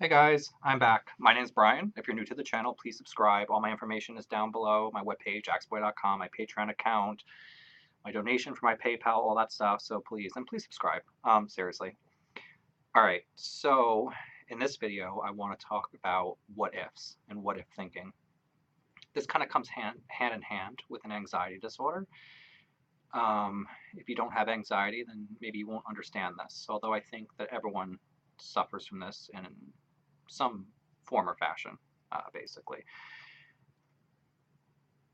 Hey guys, I'm back. My name's Brian. If you're new to the channel, please subscribe. All my information is down below. My webpage, axboy.com, my Patreon account, my donation for my PayPal, all that stuff. So please subscribe. Seriously. All right. So in this video, I want to talk about what ifs and what if thinking. This kind of comes hand in hand with an anxiety disorder. If you don't have anxiety, then maybe you won't understand this. Although I think that everyone suffers from this in some form or fashion, basically.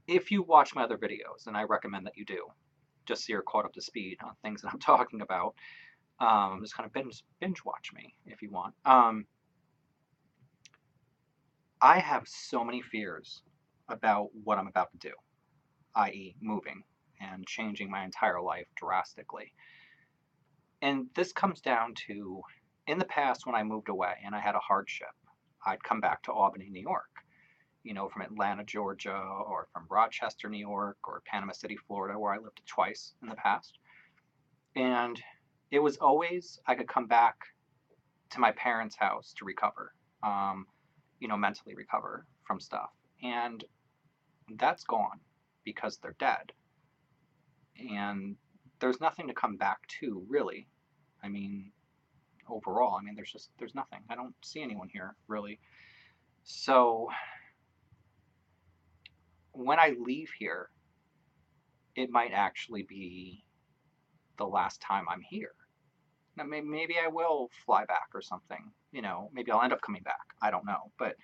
If you watch my other videos, and I recommend that you do, just so you're caught up to speed on things that I'm talking about, just kind of binge watch me if you want. I have so many fears about what I'm about to do, i.e., moving and changing my entire life drastically. And this comes down to, in the past when I moved away and I had a hardship, I'd come back to Albany, New York, from Atlanta, Georgia, or from Rochester, New York, or Panama City, Florida, where I lived twice in the past. And it was always I could come back to my parents' house to recover, mentally recover from stuff. And that's gone because they're dead. And there's nothing to come back to, really. I mean, overall, there's nothing. I don't see anyone here, really. So when I leave here, it might actually be the last time I'm here. Now, maybe I will fly back or something. Maybe I'll end up coming back. I don't know. But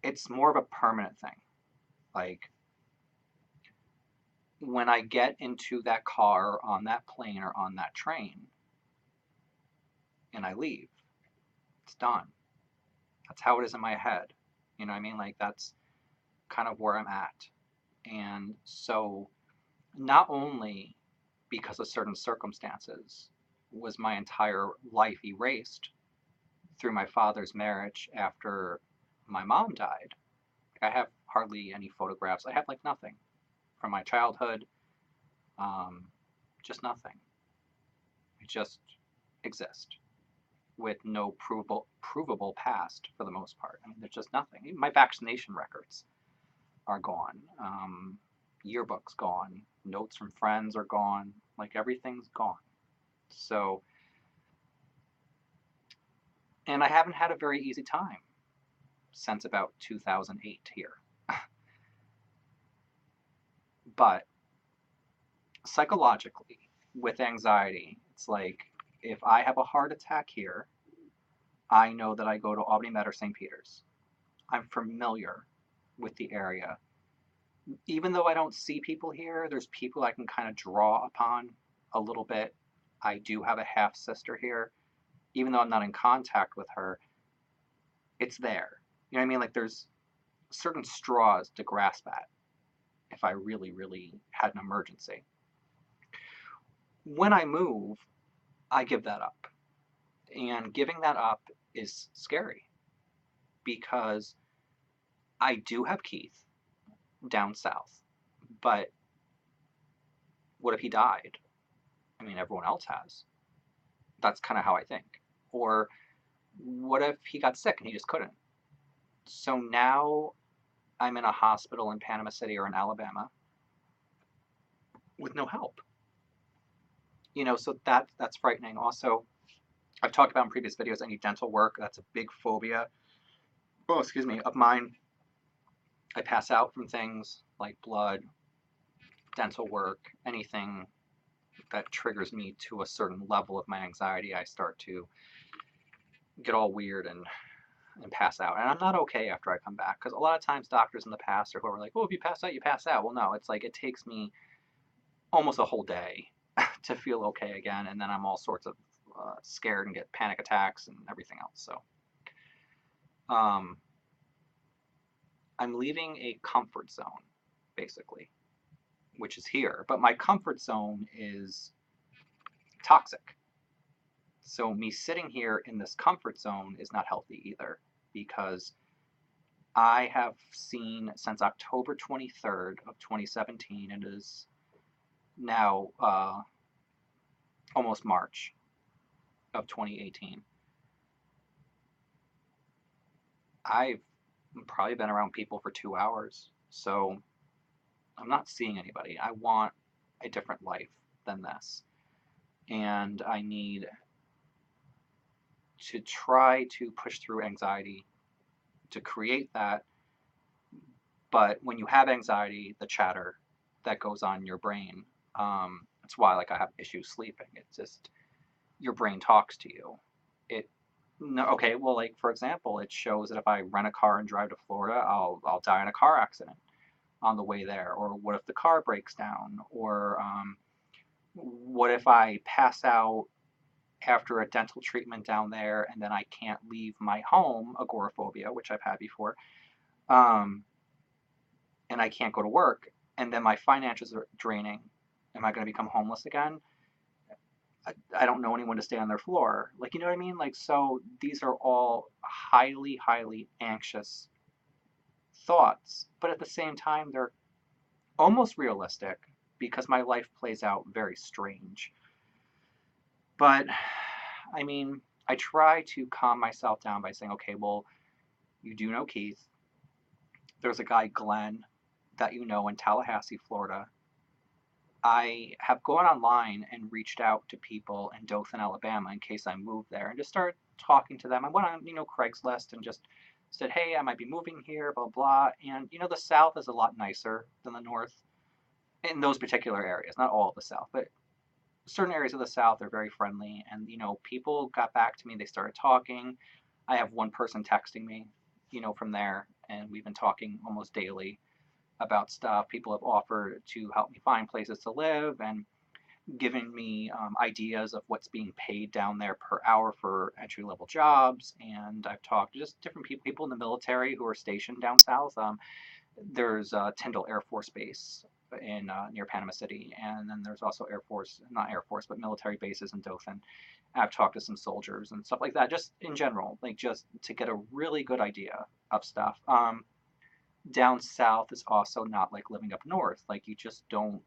it's more of a permanent thing. Like, when I get into that car, on that plane, or on that train, and I leave, it's done. That's how it is in my head. You know what I mean? Like, that's kind of where I'm at. And so, not only because of certain circumstances was my entire life erased through my father's marriage after my mom died. I have hardly any photographs. I have like nothing from my childhood. Just nothing. I just exist with no provable past for the most part. I mean, there's just nothing. Even my vaccination records are gone. Yearbooks gone. Notes from friends are gone. Like, everything's gone. So, and I haven't had a very easy time since about 2008 here. But psychologically, with anxiety, it's like, if I have a heart attack here, I know that I go to Albany Med or St. Peter's. I'm familiar with the area. Even though I don't see people here, there's people I can kind of draw upon a little bit. I do have a half sister here. Even though I'm not in contact with her, it's there. You know what I mean? Like, there's certain straws to grasp at if I really, really had an emergency. When I move, I give that up. And giving that up is scary because I do have Keith down south, but what if he died? I mean, everyone else has. That's kind of how I think. Or what if he got sick and he just couldn't? So now I'm in a hospital in Panama City or in Alabama with no help. So that's frightening. Also, I've talked about in previous videos, any dental work, that's a big phobia, of mine. I pass out from things like blood, dental work, anything that triggers me to a certain level of my anxiety. I start to get all weird and pass out. And I'm not okay after I come back, because a lot of times doctors in the past or whoever are like, oh, if you pass out, you pass out. Well, no, it's like it takes me almost a whole day to feel okay again, and then I'm all sorts of scared and get panic attacks and everything else. So I'm leaving a comfort zone, basically, which is here. But my comfort zone is toxic. So me sitting here in this comfort zone is not healthy either, because I have seen since October 23rd of 2017, it is now almost March of 2018, I've probably been around people for 2 hours, so I'm not seeing anybody. I want a different life than this. And I need to try to push through anxiety to create that. But when you have anxiety, the chatter that goes on in your brain, that's why like I have issues sleeping. It's just your brain talks to you. It no okay, well like for example, it shows that if I rent a car and drive to Florida, I'll die in a car accident on the way there. Or what if the car breaks down? Or what if I pass out after a dental treatment down there and then I can't leave my home, agoraphobia, which I've had before, um, and I can't go to work, and then my finances are draining. Am I going to become homeless again? I don't know anyone to stay on their floor. Like, you know what I mean? Like, so these are all highly, highly anxious thoughts, but at the same time, they're almost realistic because my life plays out very strange. But I mean, I try to calm myself down by saying, okay, well, you do know Keith. There's a guy, Glenn, that you know in Tallahassee, Florida. I have gone online and reached out to people in Dothan, Alabama, in case I moved there, and just started talking to them. I went on, Craigslist and just said, "Hey, I might be moving here, blah blah." And the South is a lot nicer than the North in those particular areas. Not all of the South, but certain areas of the South are very friendly. And people got back to me. They started talking. I have one person texting me, from there, and we've been talking almost daily about stuff. People have offered to help me find places to live and given me ideas of what's being paid down there per hour for entry level jobs. And I've talked to just different people in the military who are stationed down south. There's Tyndall Air Force Base in near Panama City, and then there's also not Air Force, but military bases in Dothan. I've talked to some soldiers and stuff like that, just in general, like just to get a really good idea of stuff. Down south is also not like living up north. Like you just don't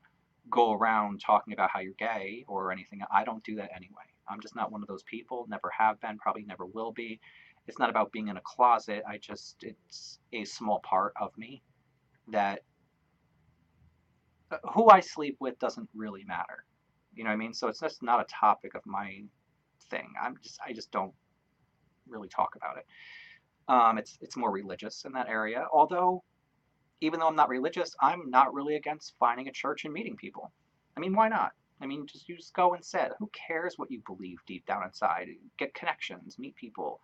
go around talking about how you're gay or anything. I don't do that anyway. I'm just not one of those people. Never have been. Probably never will be. It's not about being in a closet. It's a small part of me that who I sleep with doesn't really matter. You know what I mean? So it's just not a topic of my thing. I just don't really talk about it. It's more religious in that area. Although, even though I'm not religious, I'm not really against finding a church and meeting people. I mean, why not? I mean, you just go and sit. Who cares what you believe deep down inside? Get connections, meet people,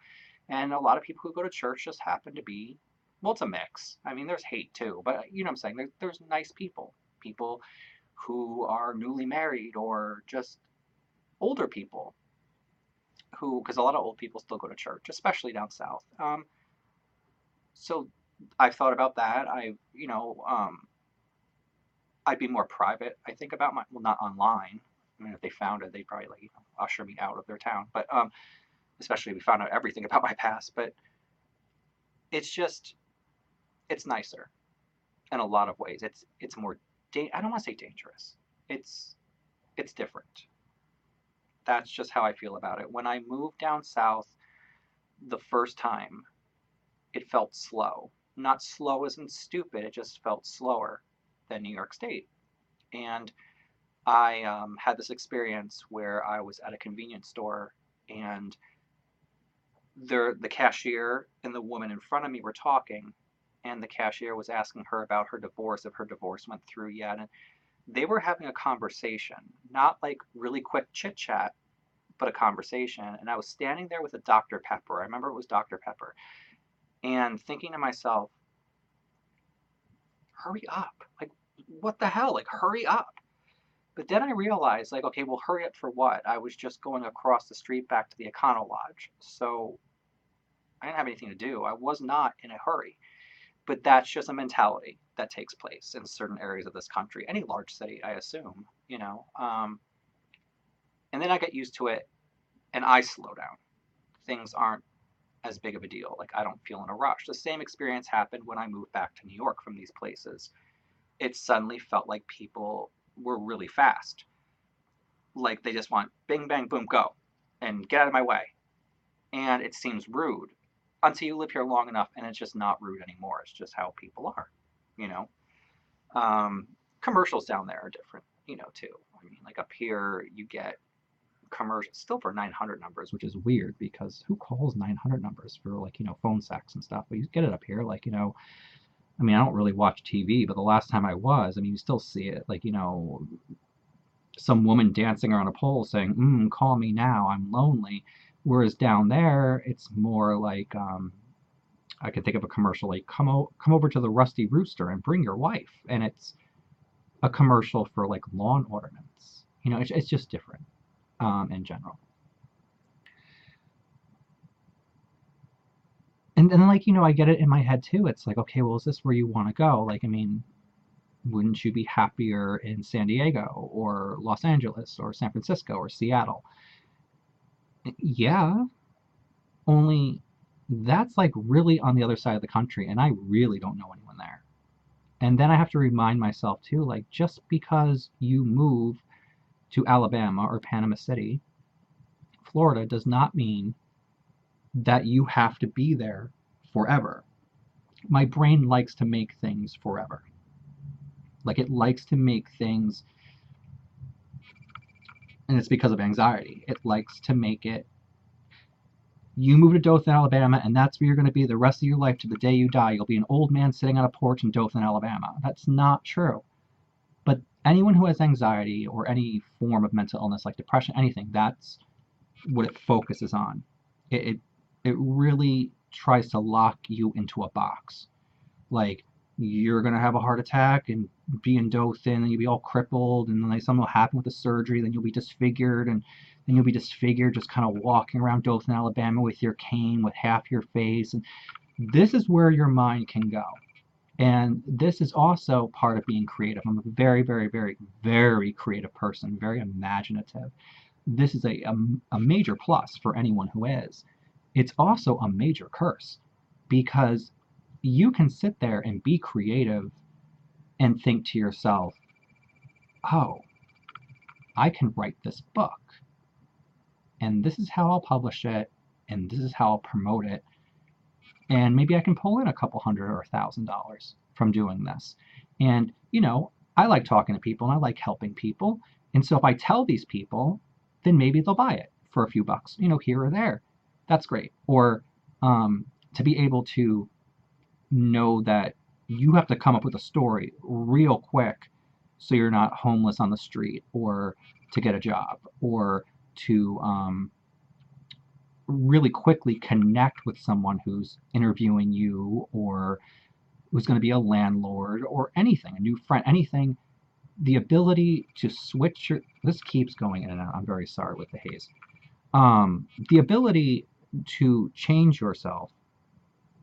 and a lot of people who go to church just happen to be, well, it's a mix. I mean, there's hate too, but you know what I'm saying. There's nice people who are newly married or just older people who, because a lot of old people still go to church, especially down south. So I've thought about that. I'd be more private. I think about well, not online. I mean, if they found it, they'd probably like usher me out of their town. But especially if we found out everything about my past. But it's just it's nicer in a lot of ways. It's more. I don't want to say dangerous. It's it's different. That's just how I feel about it. When I moved down south the first time, it felt slow. Not slow as in stupid, it just felt slower than New York State. And I had this experience where I was at a convenience store and the cashier and the woman in front of me were talking, and the cashier was asking her about her divorce, if her divorce went through yet. And they were having a conversation, not like really quick chit chat, but a conversation. And I was standing there with a Dr. Pepper. I remember it was Dr. Pepper. And thinking to myself, hurry up. Like, what the hell? Like, hurry up. But then I realized, like, okay, well, hurry up for what? I was just going across the street back to the Econo Lodge. So I didn't have anything to do. I was not in a hurry. But that's just a mentality that takes place in certain areas of this country, any large city, I assume. And then I get used to it and I slow down. Things aren't as big of a deal. Like, I don't feel in a rush. The same experience happened when I moved back to New York from these places. It suddenly felt like people were really fast. Like they just want bing, bang, boom, go, and get out of my way. And it seems rude. until you live here long enough and it's just not rude anymore. It's just how people are, you know. Commercials down there are different, too. I mean, like up here, you get commercials still for 900 numbers, which is weird because who calls 900 numbers for like, phone sex and stuff? But you get it up here, like, I mean, I don't really watch TV, but the last time I was, I mean, you still see it, like, some woman dancing around a pole saying, call me now, I'm lonely. Whereas down there, it's more like, I could think of a commercial like, come over to the Rusty Rooster and bring your wife. And it's a commercial for like lawn ornaments. It's just different in general. And then, like, I get it in my head too. It's like, okay, well, is this where you want to go? Like, I mean, wouldn't you be happier in San Diego or Los Angeles or San Francisco or Seattle? Yeah, only that's like really on the other side of the country, and I really don't know anyone there. And then I have to remind myself too, like, just because you move to Alabama or Panama City, Florida, does not mean that you have to be there forever. My brain likes to make things forever. Like, it likes to make things, and it's because of anxiety. It likes to make it, you move to Dothan, Alabama, and that's where you're going to be the rest of your life to the day you die. You'll be an old man sitting on a porch in Dothan, Alabama. That's not true. But anyone who has anxiety or any form of mental illness like depression, anything, that's what it focuses on. It really tries to lock you into a box. Like, you're going to have a heart attack and be in Dothan, and you'll be all crippled, and then like, something will happen with the surgery, then you'll be disfigured, and then you'll be disfigured just kind of walking around Dothan, Alabama with your cane with half your face. And this is where your mind can go. And this is also part of being creative. I'm a very, very, very, very creative person, very imaginative. This is a major plus for anyone who is. It's also a major curse because you can sit there and be creative and think to yourself, oh, I can write this book, and this is how I'll publish it, and this is how I'll promote it, and maybe I can pull in a couple $100 or $1,000 from doing this. And I like talking to people and I like helping people, and so if I tell these people, then maybe they'll buy it for a few bucks, here or there. That's great. Or to be able to know that you have to come up with a story real quick so you're not homeless on the street, or to get a job, or to really quickly connect with someone who's interviewing you, or who's going to be a landlord, or anything, a new friend, anything. The ability to switch this keeps going in and out. I'm very sorry with the haze. The ability to change yourself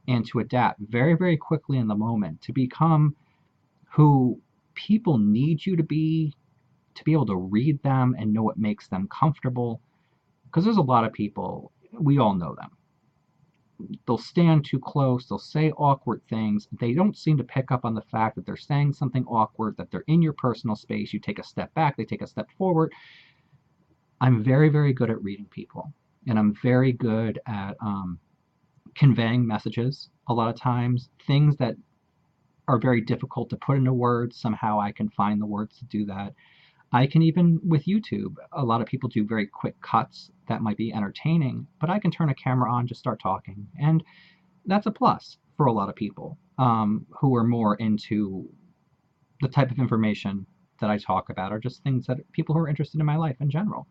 and to adapt very, very quickly in the moment to become who people need you to be able to read them and know what makes them comfortable. Because there's a lot of people, we all know them. They'll stand too close, they'll say awkward things. They don't seem to pick up on the fact that they're saying something awkward, that they're in your personal space. You take a step back, they take a step forward. I'm very, very good at reading people, and I'm very good at conveying messages. A lot of times, things that are very difficult to put into words, somehow I can find the words to do that. I can, even with YouTube, a lot of people do very quick cuts that might be entertaining, but I can turn a camera on, just start talking. And that's a plus for a lot of people who are more into the type of information that I talk about, or just things that people who are interested in my life in general.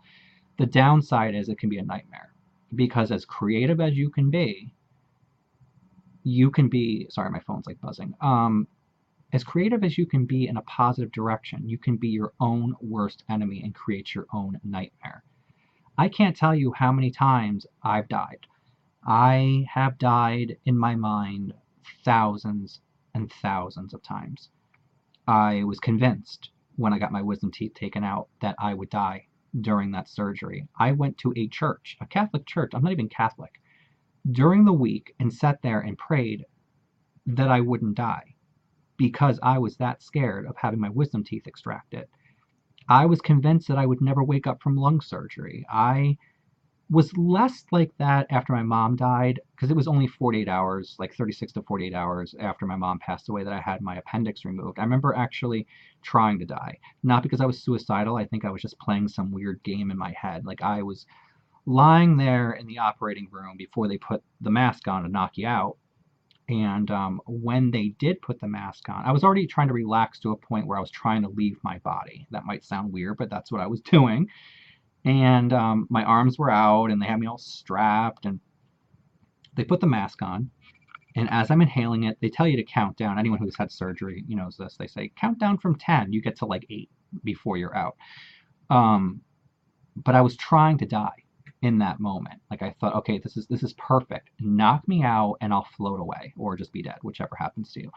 The downside is it can be a nightmare, because as creative as you can be, sorry, my phone's like buzzing. As creative as you can be in a positive direction, you can be your own worst enemy and create your own nightmare. I can't tell you how many times I've died. I have died in my mind thousands and thousands of times. I was convinced when I got my wisdom teeth taken out that I would die during that surgery. I went to a church, a Catholic church, I'm not even Catholic, during the week and sat there and prayed that I wouldn't die, because I was that scared of having my wisdom teeth extracted. I was convinced that I would never wake up from lung surgery. I was less like that after my mom died, because it was only 48 hours, like 36 to 48 hours after my mom passed away, that I had my appendix removed. I remember actually trying to die, not because I was suicidal. I think I was just playing some weird game in my head. Like, I was lying there in the operating room before they put the mask on to knock you out. And when they did put the mask on, I was already trying to relax to a point where I was trying to leave my body. That might sound weird, but that's what I was doing. And my arms were out, and they had me all strapped, and they put the mask on. And as I'm inhaling it, they tell you to count down. Anyone who's had surgery, knows this. They say count down from 10. You get to like 8 before you're out. Um, but I was trying to die in that moment. Like, I thought, okay, this is perfect. Knock me out, and I'll float away, or just be dead, whichever happens to you.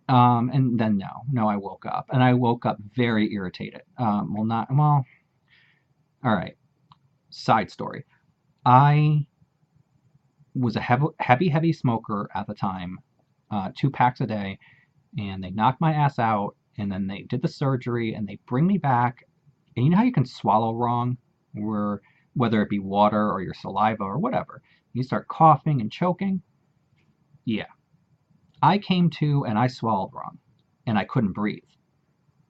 And then no, I woke up, and I woke up very irritated. All right. Side story. I was a heavy smoker at the time, 2 packs a day, and they knocked my ass out, and then they did the surgery, and they bring me back. And you know how you can swallow wrong, where whether it be water or your saliva or whatever, you start coughing and choking. Yeah, I came to and I swallowed wrong, and I couldn't breathe,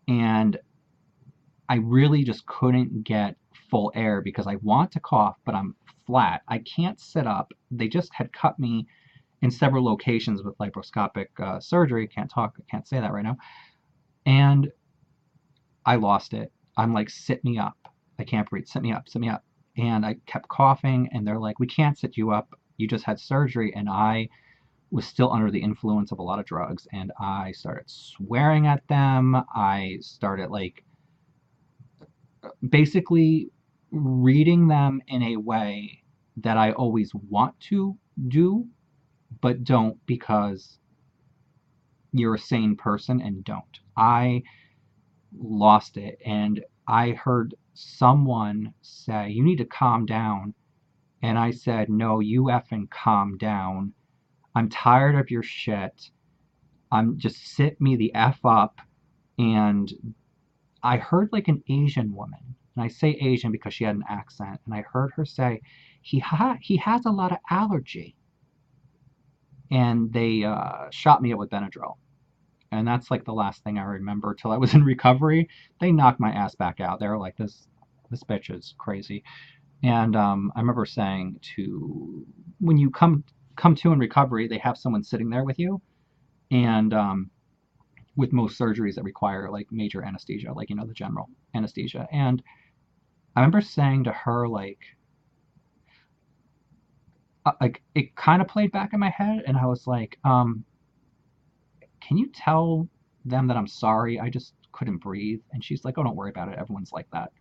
and I really just couldn't get full air because I want to cough, but I'm flat. I can't sit up. They just had cut me in several locations with laparoscopic surgery. Can't talk, can't say that right now. And I lost it. I'm like, sit me up. I can't breathe. Sit me up, sit me up. And I kept coughing, and they're like, we can't sit you up. You just had surgery. And I was still under the influence of a lot of drugs. And I started swearing at them. I started like basically reading them in a way that I always want to do, but don't, because you're a sane person and don't. I lost it, and I heard someone say, you need to calm down. And I said, no, you effing calm down. I'm tired of your shit. I'm just sit me the F up. And I heard like an Asian woman, and I say Asian because she had an accent, and I heard her say, he has a lot of allergy. And they shot me up with Benadryl. And that's like the last thing I remember till I was in recovery. They knocked my ass back out. They were like, this bitch is crazy. And I remember saying, to when you come to in recovery, they have someone sitting there with you, and with most surgeries that require like major anesthesia, like the general anesthesia. And I remember saying to her, like it kind of played back in my head, and I was like, can you tell them that I'm sorry? I just couldn't breathe. And she's like, oh, don't worry about it. Everyone's like that.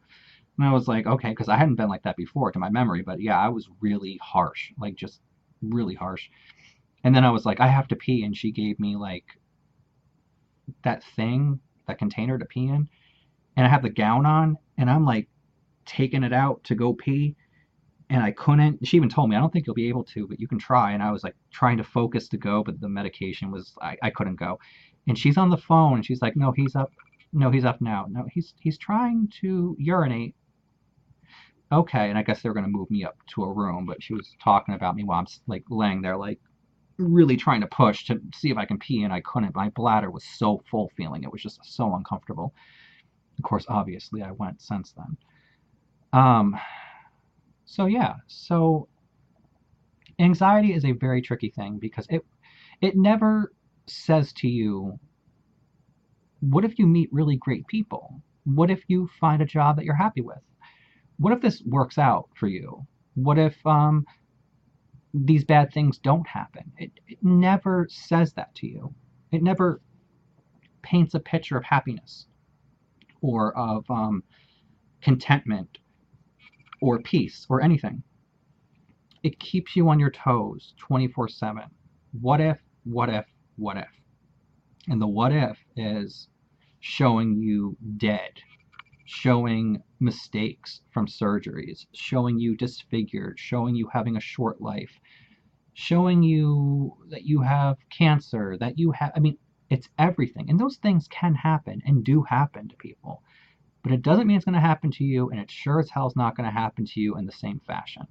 And I was like, okay, because I hadn't been like that before to my memory, but yeah, I was really harsh, like just really harsh. And then I was like, I have to pee, and she gave me like that thing, that container to pee in, and I have the gown on, and I'm like taking it out to go pee, and I couldn't. She even told me, I don't think you'll be able to, but you can try. And I was like trying to focus to go, but the medication was, I couldn't go. And she's on the phone, and she's like, no, he's up. No, he's up now. No, he's trying to urinate. Okay, and I guess they were going to move me up to a room, but she was talking about me while I'm like laying there, like really trying to push to see if I can pee, and I couldn't. My bladder was so full feeling. It was just so uncomfortable. Of course, obviously, I went since then. Um, so yeah, so anxiety is a very tricky thing because it never says to you, what if you meet really great people? What if you find a job that you're happy with? What if this works out for you? What if these bad things don't happen? It never says that to you. It never paints a picture of happiness or of contentment or peace or anything. It keeps you on your toes 24/7. What if, what if, what if? And the what if is showing you dead, showing mistakes from surgeries, showing you disfigured, showing you having a short life, showing you that you have cancer, that you have, I mean, it's everything. And those things can happen and do happen to people. but it doesn't mean it's going to happen to you, and it sure as hell is not going to happen to you in the same fashion.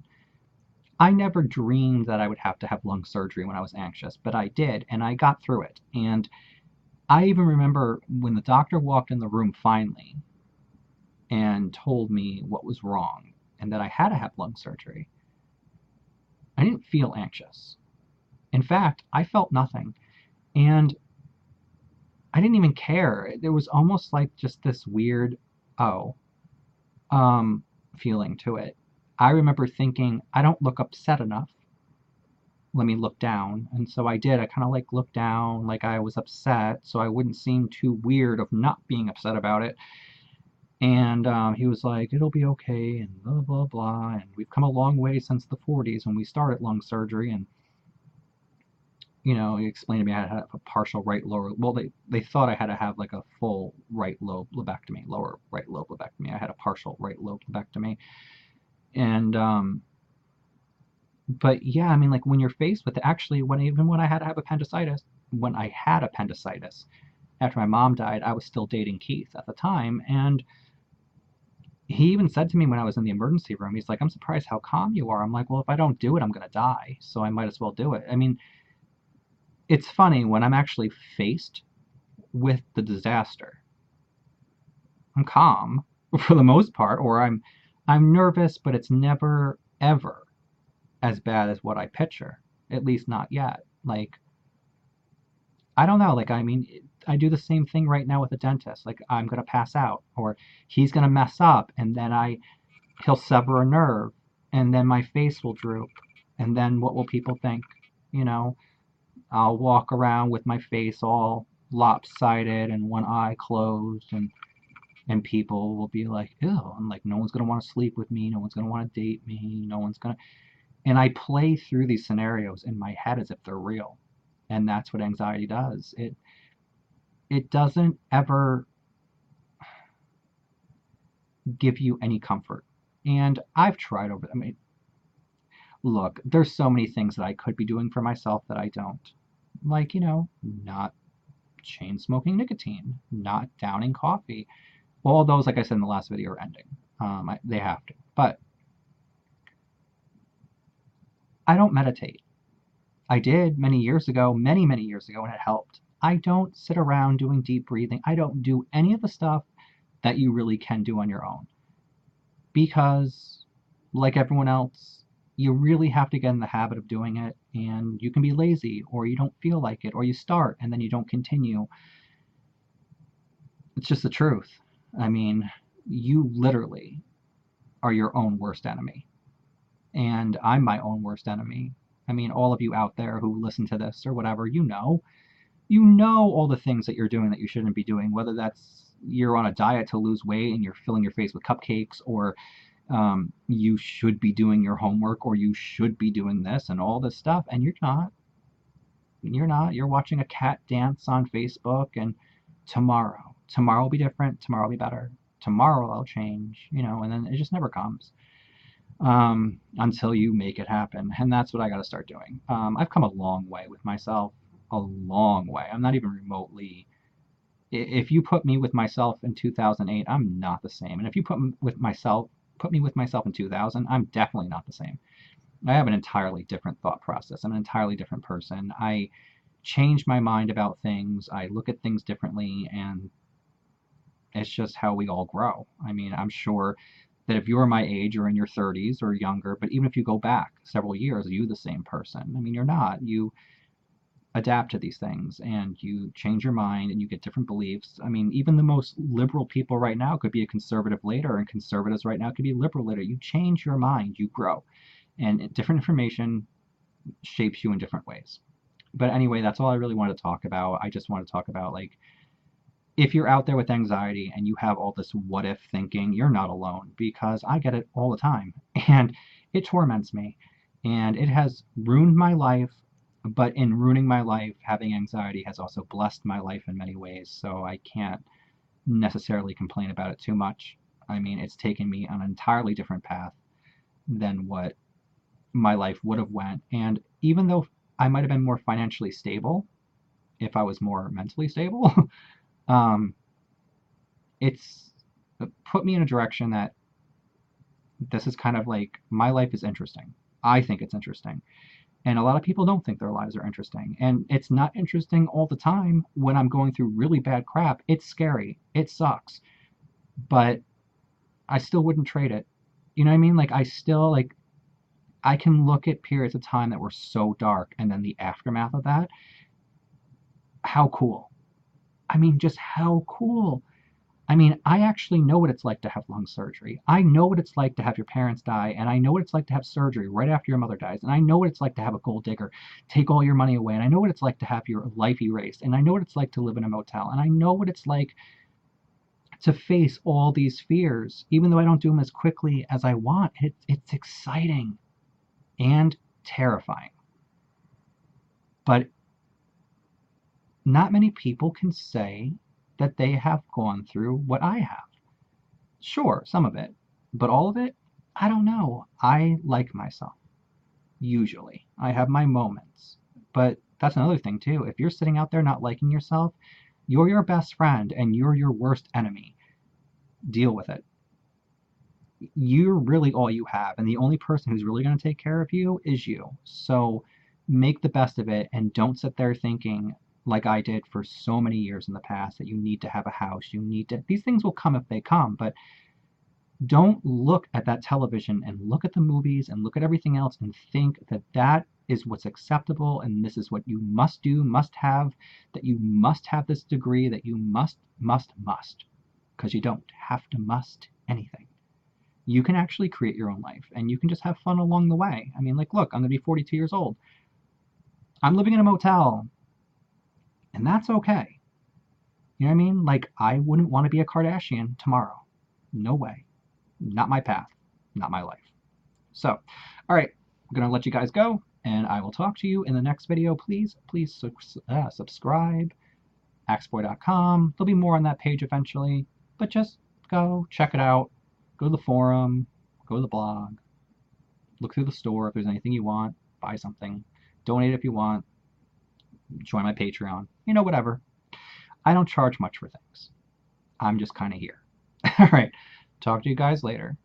I never dreamed that I would have to have lung surgery when I was anxious, but I did, and I got through it. And I even remember when the doctor walked in the room finally and told me what was wrong and that I had to have lung surgery. I didn't feel anxious. In fact, I felt nothing. And I didn't even care. There was almost like just this weird, oh, feeling to it. I remember thinking, I don't look upset enough. Let me look down. And so I did. I kind of like looked down like I was upset so I wouldn't seem too weird of not being upset about it. And he was like, it'll be okay, and blah, blah, blah. And we've come a long way since the 40s when we started lung surgery. And, he explained to me I had to have a partial right lower. Well, they thought I had to have like a full right lobe lobectomy, lower right lobe lobectomy. I had a partial right lobe lobectomy. And, but yeah, I mean, like when you're faced with it, actually, even when I had to have appendicitis, after my mom died, I was still dating Keith at the time. And he even said to me when I was in the emergency room, he's like, I'm surprised how calm you are. I'm like, well, if I don't do it, I'm going to die. So I might as well do it. I mean, it's funny when I'm actually faced with the disaster. I'm calm for the most part, or I'm nervous, but it's never, ever as bad as what I picture. At least not yet. Like, I don't know. Like, I mean, I do the same thing right now with a dentist. Like, I'm going to pass out, or he's going to mess up, and then he'll sever a nerve, and then my face will droop. And then what will people think? I'll walk around with my face all lopsided and one eye closed, and people will be like, ew. I'm like, no one's going to want to sleep with me. No one's going to want to date me. No one's going to. And I play through these scenarios in my head as if they're real. And that's what anxiety does. It doesn't ever give you any comfort. And I've tried I mean, look, there's so many things that I could be doing for myself that I don't. Like, not chain smoking nicotine, not downing coffee. All those, like I said in the last video, are ending. They have to. But I don't meditate. I did many years ago, many, many years ago, and it helped. I don't sit around doing deep breathing. I don't do any of the stuff that you really can do on your own. Because, like everyone else, you really have to get in the habit of doing it, and you can be lazy, or you don't feel like it, or you start and then you don't continue. It's just the truth. I mean, you literally are your own worst enemy. And I'm my own worst enemy. I mean, all of you out there who listen to this or whatever, you know all the things that you're doing that you shouldn't be doing, whether that's you're on a diet to lose weight and you're filling your face with cupcakes, or you should be doing your homework, or you should be doing this and all this stuff, and you're not. You're watching a cat dance on Facebook, and tomorrow will be different. Tomorrow will be better. Tomorrow I'll change, and then it just never comes until you make it happen. And that's what I got to start doing. I've come a long way with myself, a long way. I'm not even remotely. If you put me with myself in 2008, I'm not the same. And if you put me with myself in 2000, I'm definitely not the same. I have an entirely different thought process. I'm an entirely different person. I change my mind about things. I look at things differently, and it's just how we all grow. I mean, I'm sure that if you're my age or in your 30s or younger, but even if you go back several years, are you the same person? I mean, you're not. You adapt to these things, and you change your mind, and you get different beliefs. I mean, even the most liberal people right now could be a conservative later, and conservatives right now could be liberal later. You change your mind, you grow, and different information shapes you in different ways. But anyway, that's all I really wanted to talk about. I just want to talk about, like, if you're out there with anxiety and you have all this what if thinking, you're not alone, because I get it all the time, and it torments me, and it has ruined my life. But in ruining my life, having anxiety has also blessed my life in many ways, so I can't necessarily complain about it too much. I mean, it's taken me on an entirely different path than what my life would have went. And even though I might have been more financially stable if I was more mentally stable, it's put me in a direction that this is kind of like my life is interesting. I think it's interesting. And a lot of people don't think their lives are interesting. And it's not interesting all the time when I'm going through really bad crap. It's scary. It sucks. But I still wouldn't trade it. You know what I mean? Like I still like I can look at periods of time that were so dark and then the aftermath of that. How cool. I mean, just how cool. I mean, I actually know what it's like to have lung surgery. I know what it's like to have your parents die, and I know what it's like to have surgery right after your mother dies, and I know what it's like to have a gold digger take all your money away, and I know what it's like to have your life erased, and I know what it's like to live in a motel, and I know what it's like to face all these fears, even though I don't do them as quickly as I want. It's exciting and terrifying. But not many people can say that they have gone through what I have. Sure, some of it, but all of it, I don't know. I like myself, usually. I have my moments. But that's another thing, too. If you're sitting out there not liking yourself, you're your best friend and you're your worst enemy. Deal with it. You're really all you have, and the only person who's really going to take care of you is you. So make the best of it and don't sit there thinking, like I did for so many years in the past, that you need to have a house. You need to, these things will come if they come, but don't look at that television and look at the movies and look at everything else and think that that is what's acceptable and this is what you must do, must have, that you must have this degree, that you must, because you don't have to must anything. You can actually create your own life and you can just have fun along the way. I mean, like, look, I'm going to be 42 years old. I'm living in a motel, and that's okay. You know what I mean? Like, I wouldn't want to be a Kardashian tomorrow. No way. Not my path. Not my life. So, all right, I'm going to let you guys go, and I will talk to you in the next video. Please subscribe, axboy.com. There'll be more on that page eventually, but just go check it out. Go to the forum, go to the blog, look through the store if there's anything you want, buy something, donate if you want, join my Patreon, whatever. I don't charge much for things. I'm just kind of here. All right, talk to you guys later.